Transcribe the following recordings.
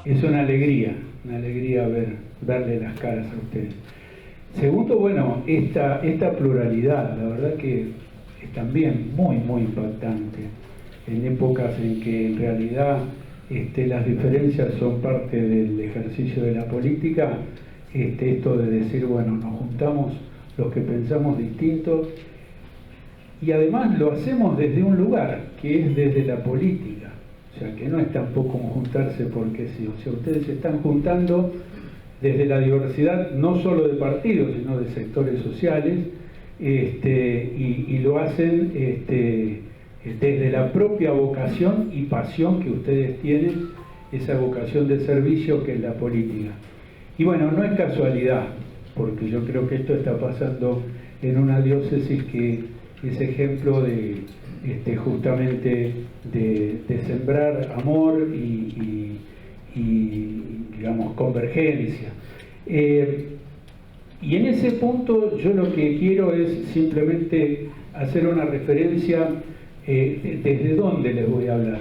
Es una alegría verle las caras a ustedes. Segundo, bueno, esta pluralidad, la verdad que es también muy impactante, en épocas en que en realidad las diferencias son parte del ejercicio de la política, esto de decir, bueno, nos juntamos los que pensamos distintos, y además lo hacemos desde un lugar, que es desde la política. O sea, que no es tampoco juntarse porque sí. O sea, ustedes se están juntando desde la diversidad, no solo de partidos, sino de sectores sociales, y lo hacen desde la propia vocación y pasión que ustedes tienen, esa vocación de servicio que es la política. Y bueno, no es casualidad, porque yo creo que esto está pasando en una diócesis que es ejemplo de justamente de sembrar amor y digamos convergencia. Y en ese punto yo lo que quiero es simplemente hacer una referencia desde dónde les voy a hablar.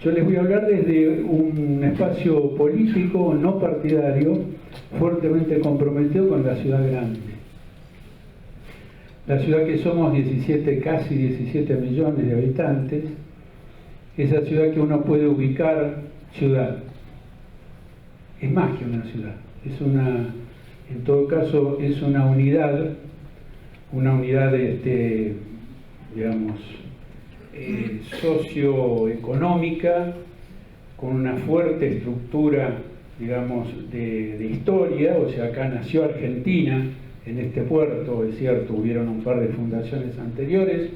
Yo les voy a hablar desde un espacio político no partidario fuertemente comprometido con la ciudad grande. La ciudad que somos casi 17 millones de habitantes, esa ciudad que uno puede ubicar ciudad. Es más que una ciudad, en todo caso es una unidad digamos, socioeconómica, con una fuerte estructura, digamos, de historia. O sea, acá nació Argentina, en este puerto, es cierto, hubieron un par de fundaciones anteriores,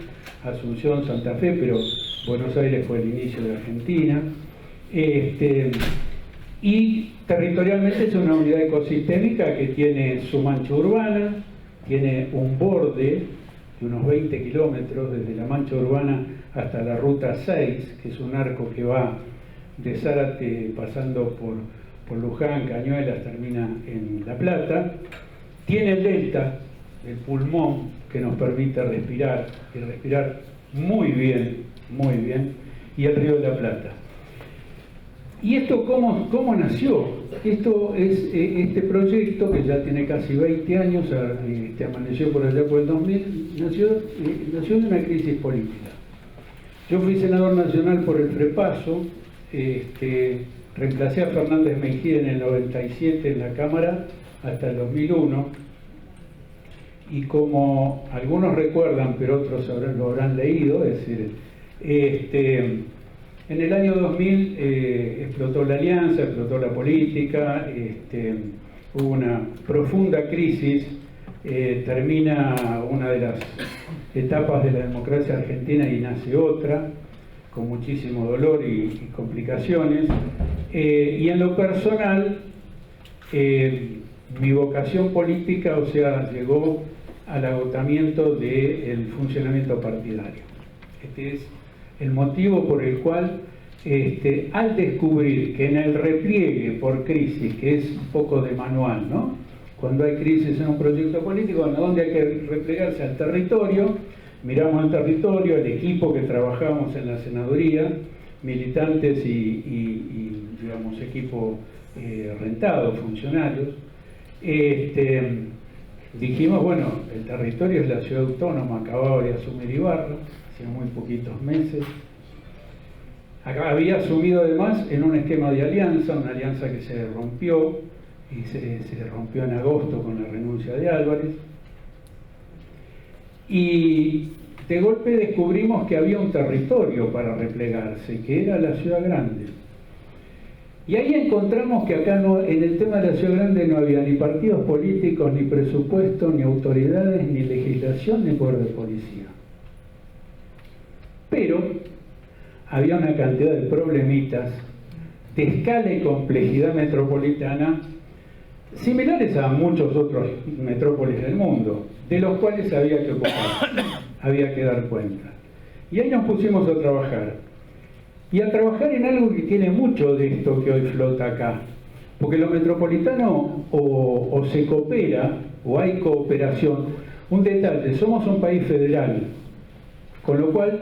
Asunción, Santa Fe, pero Buenos Aires fue el inicio de Argentina. Y territorialmente es una unidad ecosistémica que tiene su mancha urbana, tiene un borde de unos 20 kilómetros desde la mancha urbana hasta la ruta 6, que es un arco que va de Zárate pasando por Luján, Cañuelas, termina en La Plata. Tiene el delta, el pulmón, que nos permite respirar, y respirar muy bien, y el río de la Plata. ¿Y esto cómo nació? Este proyecto, que ya tiene casi 20 años, amaneció por allá por el 2000, nació de una crisis política. Yo fui senador nacional por el Frepaso, reemplacé a Fernández Mejía en el 97 en la Cámara hasta el 2001, y como algunos recuerdan, pero otros lo habrán leído, es decir, en el año 2000 explotó la alianza, explotó la política, hubo una profunda crisis, termina una de las etapas de la democracia argentina y nace otra, con muchísimo dolor y complicaciones. Y en lo personal, mi vocación política, o sea, llegó al agotamiento del funcionamiento partidario. Este es el motivo por el cual, al descubrir que en el repliegue por crisis, que es un poco de manual, ¿no? Cuando hay crisis en un proyecto político, ¿a dónde hay que replegarse? Al territorio. Miramos al territorio, el equipo que trabajamos en la senaduría, militantes y digamos, equipo rentado, funcionarios. Dijimos, bueno, el territorio es la ciudad autónoma, acababa de asumir Ibarra, hacía muy poquitos meses. Había asumido además en un esquema de alianza, una alianza que se rompió, y se rompió en agosto con la renuncia de Álvarez. Y de golpe descubrimos que había un territorio para replegarse, que era la ciudad grande. Y ahí encontramos que acá en el tema de la ciudad grande no había ni partidos políticos, ni presupuesto, ni autoridades, ni legislación, ni poder de policía. Pero había una cantidad de problemitas de escala y complejidad metropolitana similares a muchos otros metrópolis del mundo, de los cuales había que ocupar, había que dar cuenta. Y ahí nos pusimos a trabajar. Y a trabajar en algo que tiene mucho de esto que hoy flota acá. Porque lo metropolitano o se coopera, o hay cooperación. Un detalle, somos un país federal, con lo cual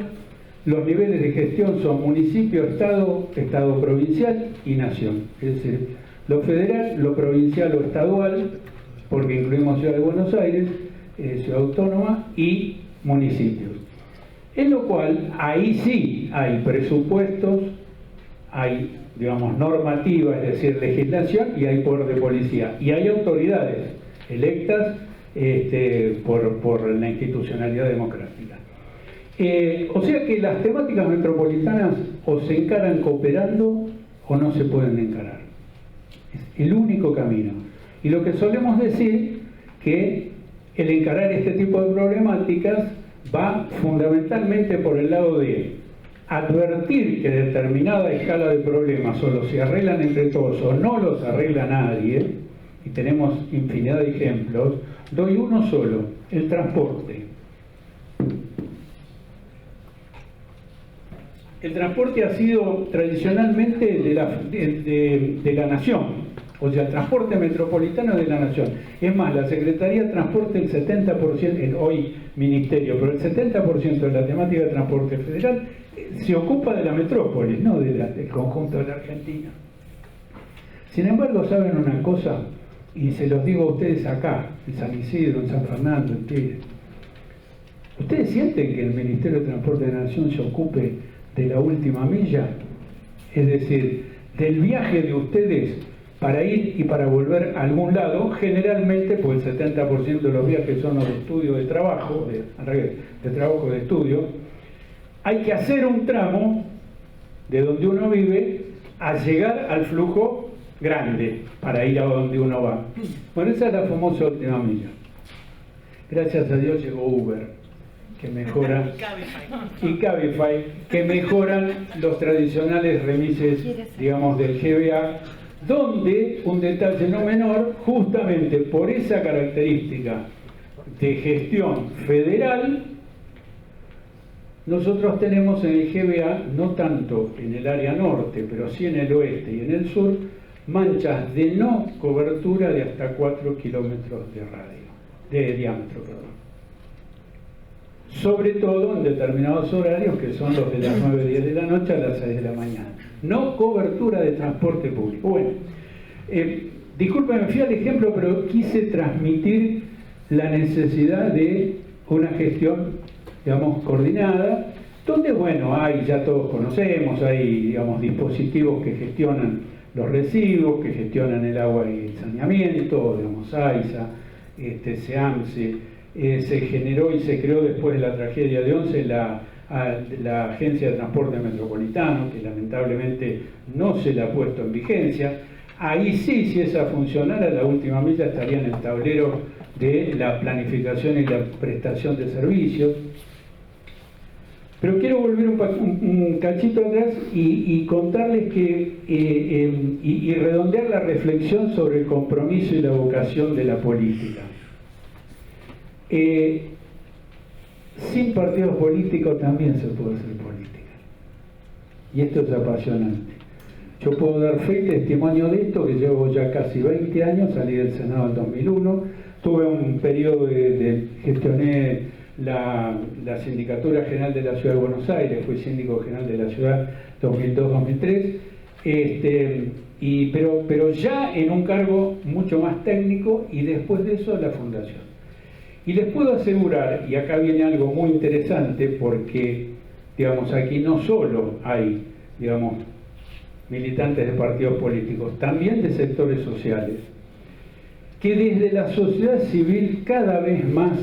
Los niveles de gestión son municipio, estado, estado provincial y nación. Es decir, lo federal, lo provincial o estadual, porque incluimos Ciudad de Buenos Aires, Ciudad Autónoma y municipios. En lo cual, ahí sí hay presupuestos, hay, digamos, normativa, es decir, legislación, y hay poder de policía. Y hay autoridades electas por la institucionalidad democrática. O sea que las temáticas metropolitanas o se encaran cooperando o no se pueden encarar. Es el único camino. Y lo que solemos decir que el encarar este tipo de problemáticas va fundamentalmente por el lado de advertir que determinada escala de problemas solo se arreglan entre todos o no los arregla nadie, y tenemos infinidad de ejemplos. Doy uno solo, el transporte. El transporte ha sido tradicionalmente de la nación, o sea, el transporte metropolitano de la nación. Es más, la Secretaría de Transporte, el 70%, hoy Ministerio, pero el 70% de la temática de transporte federal se ocupa de la metrópolis, no del conjunto de la Argentina. Sin embargo, ¿saben una cosa? Y se los digo a ustedes acá, en San Isidro, en San Fernando, en Tigre. ¿Ustedes sienten que el Ministerio de Transporte de la Nación se ocupe de la última milla? Es decir, del viaje de ustedes para ir y para volver a algún lado, generalmente, pues el 70% de los viajes son los de estudio, de trabajo, al revés, de trabajo, de estudio. Hay que hacer un tramo de donde uno vive a llegar al flujo grande para ir a donde uno va. Bueno, esa es la famosa última milla. Gracias a Dios llegó Uber, que mejora, y Cabify, que mejoran los tradicionales remises, digamos, del GBA, donde, un detalle no menor, justamente por esa característica de gestión federal, nosotros tenemos en el GBA, no tanto en el área norte, pero sí en el oeste y en el sur, manchas de no cobertura de hasta 4 kilómetros de diámetro, perdón. Sobre todo en determinados horarios, que son los de las 9, 10 de la noche a las 6 de la mañana. No cobertura de transporte público. Bueno, disculpen, me fui al ejemplo, pero quise transmitir la necesidad de una gestión, digamos, coordinada, donde, bueno, hay, ya todos conocemos, hay, digamos, dispositivos que gestionan los residuos, que gestionan el agua y el saneamiento, digamos, AISA, SEAMSE, se generó y se creó después de la tragedia de Once la Agencia de Transporte Metropolitano, que lamentablemente no se la ha puesto en vigencia. Ahí sí, si esa funcionara, la última milla estaría en el tablero de la planificación y la prestación de servicios. Pero quiero volver un cachito atrás y contarles que, y redondear la reflexión sobre el compromiso y la vocación de la política. Sin partidos políticos también se puede hacer política. Y esto es apasionante. Yo puedo dar fe y testimonio de esto, que llevo ya casi 20 años, salí del Senado en 2001, tuve un periodo gestioné la Sindicatura General de la Ciudad de Buenos Aires, fui síndico general de la ciudad 2002-2003, pero ya en un cargo mucho más técnico, y después de eso la fundación. Y les puedo asegurar, y acá viene algo muy interesante, porque, digamos, aquí no solo hay, digamos, militantes de partidos políticos, también de sectores sociales, que desde la sociedad civil cada vez más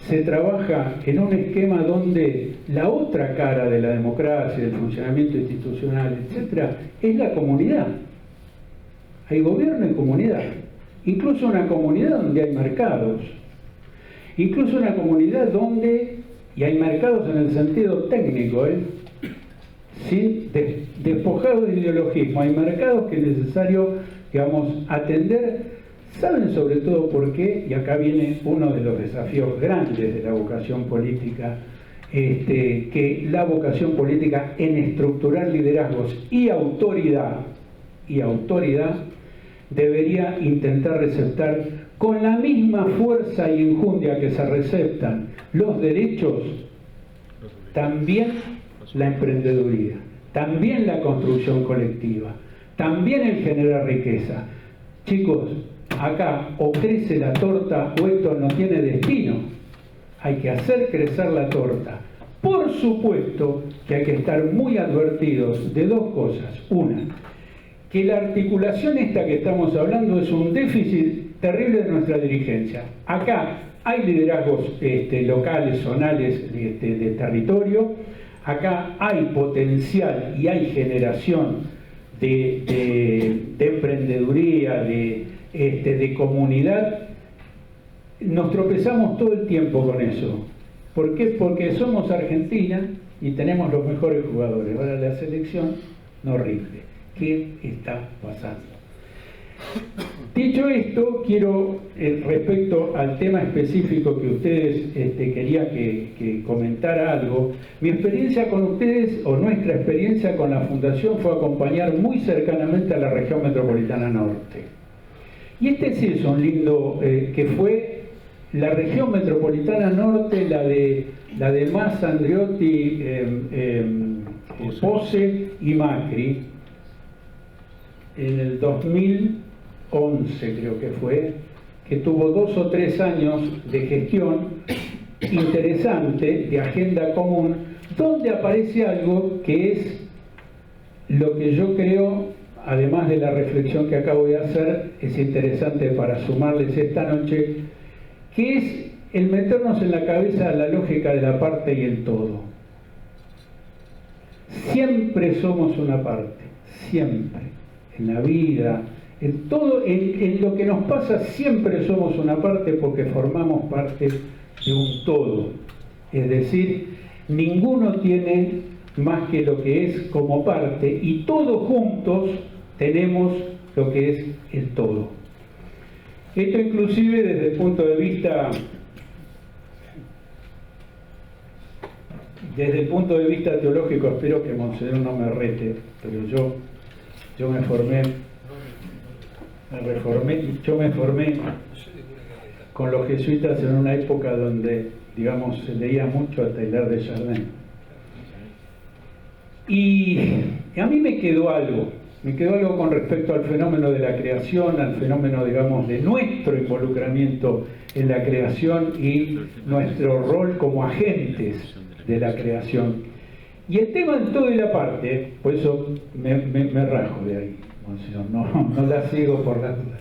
se trabaja en un esquema donde la otra cara de la democracia, del funcionamiento institucional, etcétera, es la comunidad. Hay gobierno y comunidad. Incluso una comunidad donde hay mercados. Incluso una comunidad donde, y hay mercados en el sentido técnico, ¿sí? Despojados de ideologismo, hay mercados que es necesario, digamos, atender. ¿Saben sobre todo por qué? Y acá viene uno de los desafíos grandes de la vocación política, que la vocación política en estructurar liderazgos y autoridad debería intentar receptar con la misma fuerza y enjundia que se receptan los derechos, también la emprendeduría, también la construcción colectiva, también el generar riqueza. Chicos, acá o crece la torta o esto no tiene destino. Hay que hacer crecer la torta. Por supuesto que hay que estar muy advertidos de dos cosas. Una, que la articulación esta que estamos hablando es un déficit terrible de nuestra dirigencia. Acá hay liderazgos locales, zonales, de territorio. Acá hay potencial y hay generación de emprendeduría, de comunidad. Nos tropezamos todo el tiempo con eso. ¿Por qué? Porque somos Argentina y tenemos los mejores jugadores. Ahora la selección no rinde. ¿Qué está pasando? Dicho esto, quiero, respecto al tema específico que ustedes querían que comentara algo, mi experiencia con ustedes, o nuestra experiencia con la Fundación, fue acompañar muy cercanamente a la región metropolitana norte. Y sí es un lindo, que fue la región metropolitana norte, la de Massa, Andreotti, Pose y Macri, en el 2011 creo que fue, que tuvo 2 o 3 años de gestión interesante, de agenda común, donde aparece algo que es lo que yo creo, además de la reflexión que acabo de hacer, es interesante para sumarles esta noche, que es el meternos en la cabeza la lógica de la parte y el todo. Siempre somos una parte, siempre. En la vida, en todo, en lo que nos pasa, siempre somos una parte porque formamos parte de un todo. Es decir, ninguno tiene más que lo que es como parte y todos juntos tenemos lo que es el todo. Esto inclusive desde el punto de vista teológico, espero que Monseñor no me rete, pero yo me formé con los jesuitas en una época donde, digamos, se leía mucho a Teilhard de Chardin. Y a mí me quedó algo con respecto al fenómeno de la creación, al fenómeno, digamos, de nuestro involucramiento en la creación y nuestro rol como agentes de la creación. Y el tema del todo y la parte, por eso me rajo de ahí, Monseñor, no la sigo por la duda.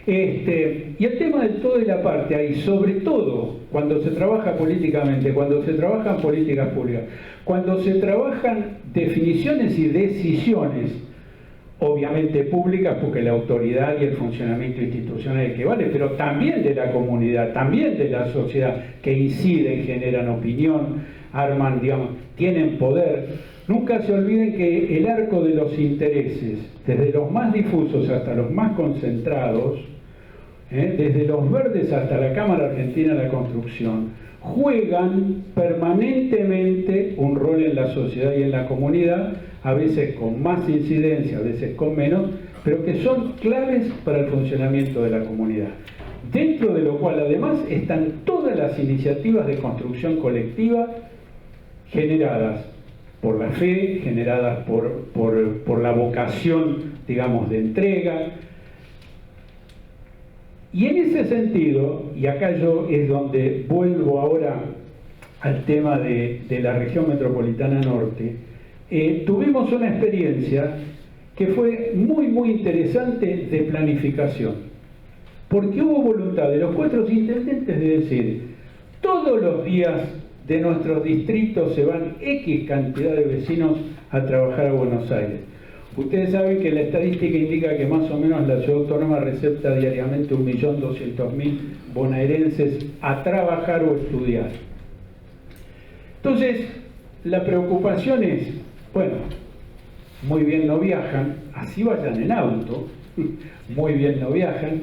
Y el tema del todo y la parte, ahí, sobre todo cuando se trabaja políticamente, cuando se trabajan políticas públicas, cuando se trabajan definiciones y decisiones, obviamente públicas, porque la autoridad y el funcionamiento institucional es el que vale, pero también de la comunidad, también de la sociedad, que inciden, generan opinión, arman, digamos, tienen poder. Nunca se olviden que el arco de los intereses, desde los más difusos hasta los más concentrados, desde los verdes hasta la Cámara Argentina de la Construcción, juegan permanentemente un rol en la sociedad y en la comunidad, a veces con más incidencia, a veces con menos, pero que son claves para el funcionamiento de la comunidad. Dentro de lo cual además están todas las iniciativas de construcción colectiva generadas por la fe, generadas por la vocación, digamos, de entrega. Y en ese sentido, y acá yo es donde vuelvo ahora al tema de la región metropolitana norte, tuvimos una experiencia que fue muy, muy interesante de planificación, porque hubo voluntad de los 4 intendentes de decir, todos los días de nuestros distritos se van X cantidad de vecinos a trabajar a Buenos Aires. Ustedes saben que la estadística indica que más o menos la ciudad autónoma recepta diariamente 1.200.000 bonaerenses a trabajar o estudiar. Entonces, la preocupación es, bueno, muy bien no viajan, así vayan en auto, muy bien no viajan,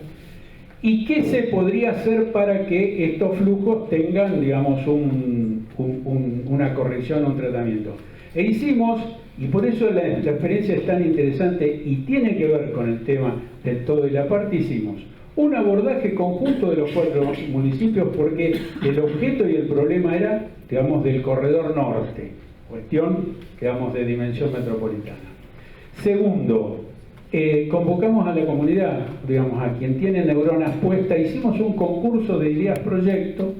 ¿y qué se podría hacer para que estos flujos tengan, digamos, una corrección, un tratamiento? E hicimos, y por eso la experiencia es tan interesante y tiene que ver con el tema del todo y la parte, hicimos un abordaje conjunto de los 4 municipios, porque el objeto y el problema era, digamos, del corredor norte, cuestión, digamos, de dimensión metropolitana. Segundo, convocamos a la comunidad, digamos, a quien tiene neuronas puestas, hicimos un concurso de ideas proyecto,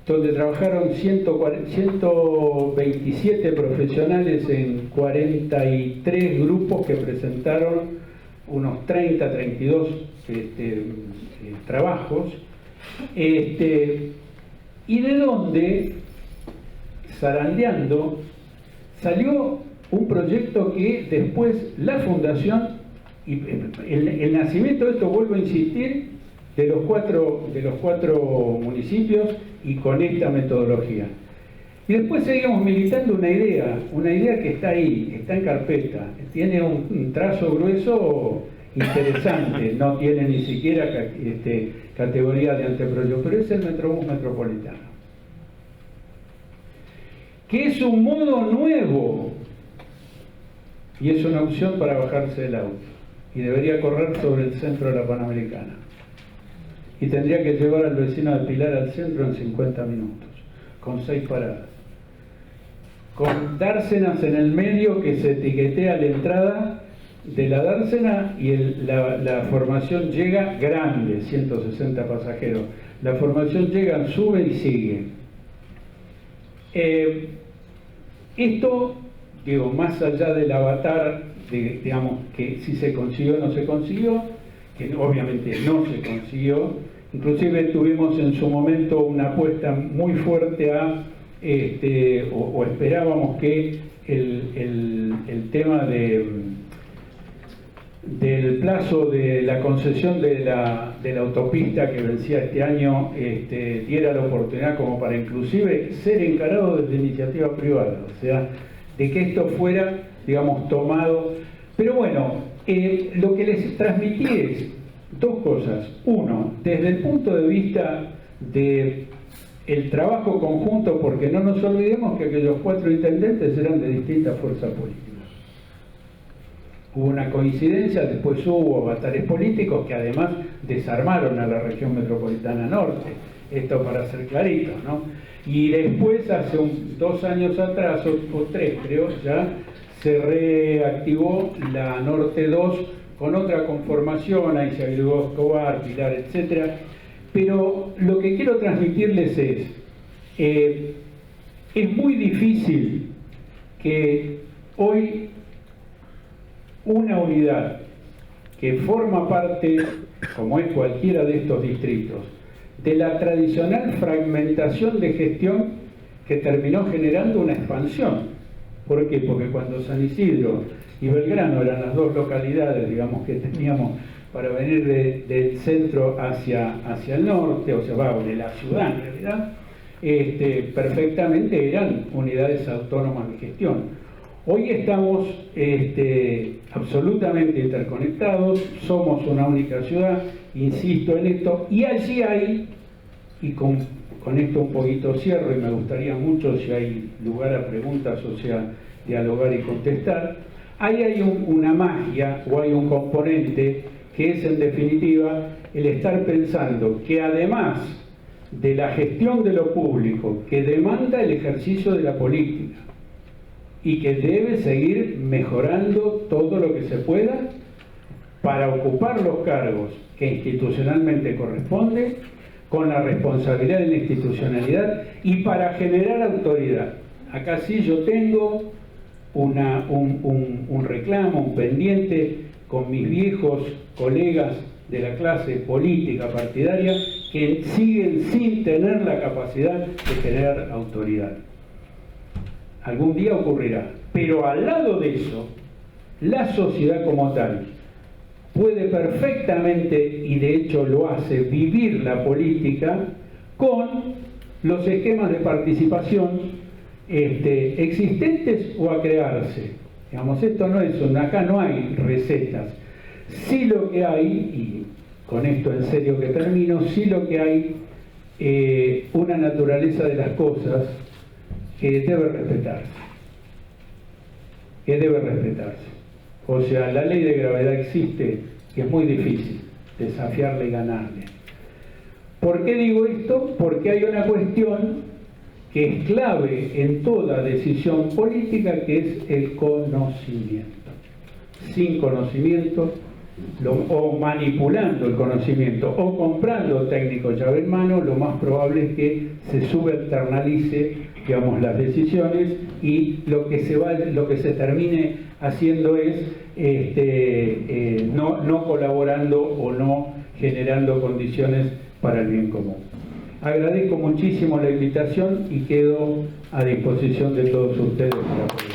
donde trabajaron 127 profesionales en 43 grupos que presentaron unos 30, 32 trabajos, y de donde, zarandeando, salió un proyecto que después la fundación, y el nacimiento de esto, vuelvo a insistir, de los cuatro municipios y con esta metodología. Y después seguimos militando una idea que está ahí, está en carpeta, tiene un trazo grueso interesante, no tiene ni siquiera categoría de anteproyecto, pero es el Metrobús metropolitano, que es un modo nuevo y es una opción para bajarse del auto, y debería correr sobre el centro de la Panamericana, y tendría que llevar al vecino de Pilar al centro en 50 minutos, con 6 paradas, con dársenas en el medio que se etiquetea la entrada de la dársena, y la formación llega grande, 160 pasajeros, la formación llega, sube y sigue. Esto, digo, más allá del avatar, digamos, que si se consiguió o no se consiguió, que obviamente no se consiguió, inclusive tuvimos en su momento una apuesta muy fuerte a, o esperábamos que el tema del plazo de la concesión de la autopista que vencía este año diera la oportunidad como para inclusive ser encarado desde iniciativa privada, o sea, de que esto fuera, digamos, tomado. Pero bueno, lo que les transmití es 2 cosas. Uno, desde el punto de vista de el trabajo conjunto, porque no nos olvidemos que aquellos 4 intendentes eran de distintas fuerzas políticas. Hubo una coincidencia, después hubo avatares políticos que además desarmaron a la región metropolitana norte, esto para ser claritos, ¿no? Y después, hace 2 años atrás, o 3 creo, ya se reactivó la Norte 2 con otra conformación, ahí se agregó Escobar, Pilar, etc. Pero lo que quiero transmitirles es muy difícil que hoy una unidad que forma parte, como es cualquiera de estos distritos, de la tradicional fragmentación de gestión que terminó generando una expansión. ¿Por qué? Porque cuando San Isidro y Belgrano eran las 2 localidades, digamos, que teníamos para venir del centro hacia el norte, o sea, de la ciudad en realidad, perfectamente eran unidades autónomas de gestión. Hoy estamos absolutamente interconectados, somos una única ciudad, insisto en esto, y allí hay, y con esto un poquito cierro, y me gustaría mucho, si hay lugar a preguntas, o sea, dialogar y contestar, ahí hay una magia, o hay un componente, que es en definitiva el estar pensando que además de la gestión de lo público, que demanda el ejercicio de la política, y que debe seguir mejorando todo lo que se pueda para ocupar los cargos que institucionalmente corresponde, con la responsabilidad de la institucionalidad y para generar autoridad. Acá sí yo tengo un reclamo, un pendiente con mis viejos colegas de la clase política partidaria que siguen sin tener la capacidad de generar autoridad. Algún día ocurrirá, pero al lado de eso, la sociedad como tal puede perfectamente, y de hecho lo hace, vivir la política con los esquemas de participación existentes o a crearse. Digamos, esto no es acá no hay recetas. Sí lo que hay, y con esto en serio que termino, sí lo que hay una naturaleza de las cosas que debe respetarse. Que debe respetarse. O sea, la ley de gravedad existe, que es muy difícil, desafiarle y ganarle. ¿Por qué digo esto? Porque hay una cuestión que es clave en toda decisión política, que es el conocimiento. Sin conocimiento, o manipulando el conocimiento, o comprando técnico llave en mano, lo más probable es que se subexternalice, digamos, las decisiones, y lo que se termine haciendo es no colaborando o no generando condiciones para el bien común. Agradezco muchísimo la invitación y quedo a disposición de todos ustedes para poder